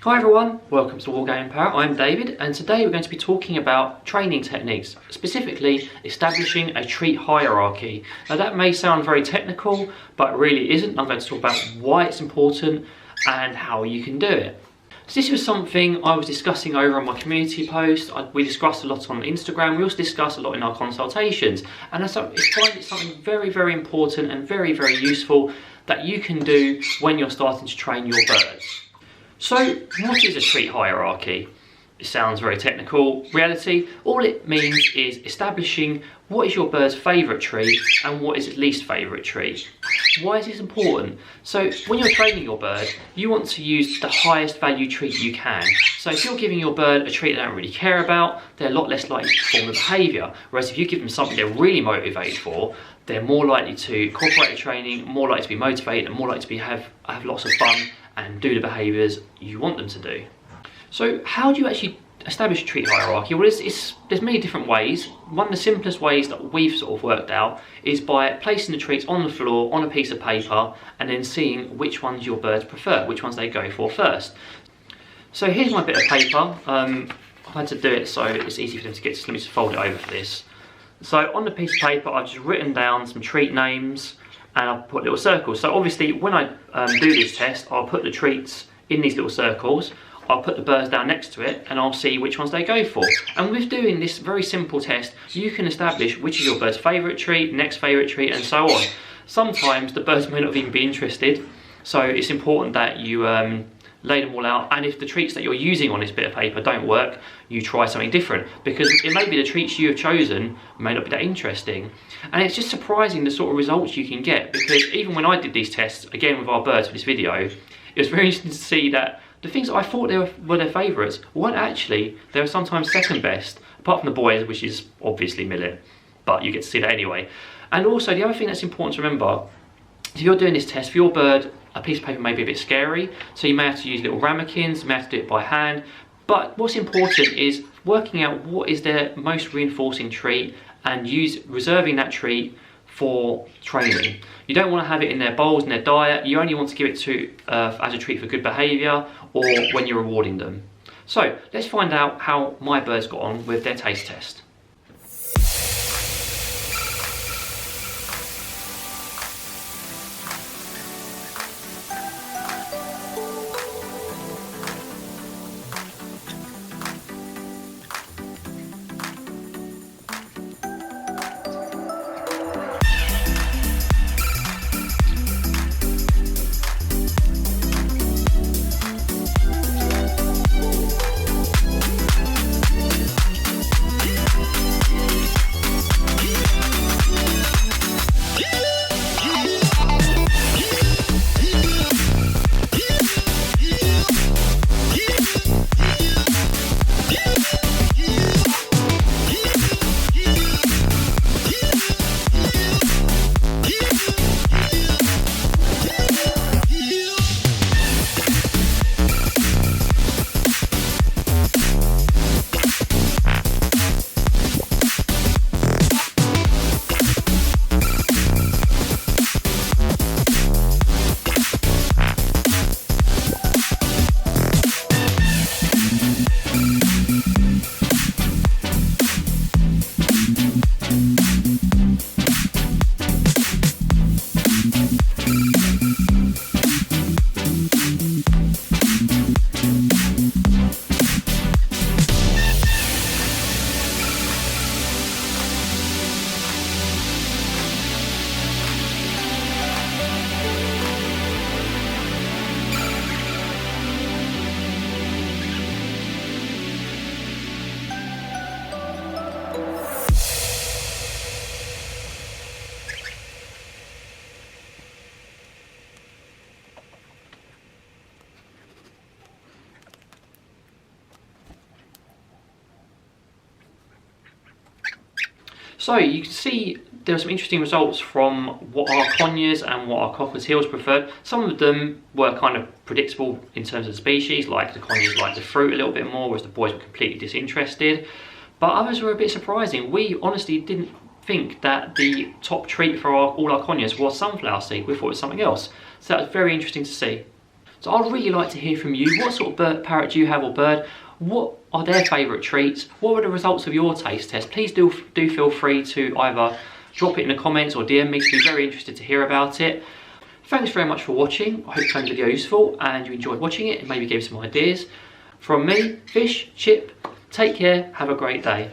Hi everyone, welcome to Wargaming Parrot. I'm David, and today we're going to be talking about training techniques, specifically establishing a treat hierarchy. Now that may sound very technical, but it really isn't. I'm going to talk about why it's important and how you can do it. So this was something I was discussing over on my community post. We discussed a lot on Instagram. We also discuss a lot in our consultations. And I find it's something very, very important and very, very useful that you can do when you're starting to train your birds. So what is a treat hierarchy? It sounds very technical. Reality, all it means is establishing what is your bird's favourite treat and what is its least favourite treat. Why is this important? So when you're training your bird, you want to use the highest value treat you can. So if you're giving your bird a treat they don't really care about, they're a lot less likely to perform the behaviour. Whereas if you give them something they're really motivated for, they're more likely to incorporate the training, more likely to be motivated, and more likely to have lots of fun and do the behaviours you want them to do. So how do you actually establish a treat hierarchy? Well, there's many different ways. One of the simplest ways that we've sort of worked out is by placing the treats on the floor on a piece of paper and then seeing which ones your birds prefer, which ones they go for first. So here's my bit of paper. I've had to do it so it's easy for them to get to. Let me just fold it over for this. So on the piece of paper I've just written down some treat names and I've put little circles. So obviously when I do this test, I'll put the treats in these little circles. I'll put the birds down next to it and I'll see which ones they go for. And with doing this very simple test, you can establish which is your bird's favourite treat, next favourite treat, and so on. Sometimes the birds may not even be interested, so it's important that you lay them all out, and if the treats that you're using on this bit of paper don't work, you try something different, because it may be the treats you have chosen may not be that interesting. And it's just surprising the sort of results you can get, because even when I did these tests, again with our birds for this video, it was very interesting to see that the things that I thought were their favourites weren't actually. They were sometimes second best, apart from the boys, which is obviously millet, but you get to see that anyway. And also the other thing that's important to remember, if you're doing this test for your bird, a piece of paper may be a bit scary, so you may have to use little ramekins, you may have to do it by hand, but what's important is working out what is their most reinforcing treat and reserving that treat for training. You don't want to have it in their bowls, in their diet. You only want to give it to as a treat for good behaviour or when you're rewarding them. So let's find out how my birds got on with their taste test. So you can see there are some interesting results from what our conures and what our cockatiels preferred. Some of them were kind of predictable in terms of species, like the conures liked the fruit a little bit more, whereas the boys were completely disinterested. But others were a bit surprising. We honestly didn't think that the top treat for all our conures was sunflower seed. We thought it was something else. So that was very interesting to see. So I'd really like to hear from you. What sort of parrot do you have, or bird? What are their favourite treats? What were the results of your taste test? Please do feel free to either drop it in the comments or DM me, to be very interested to hear about it. Thanks very much for watching. I hope you found the video useful and you enjoyed watching it and maybe gave some ideas. From me, Fish, Chip, take care, have a great day.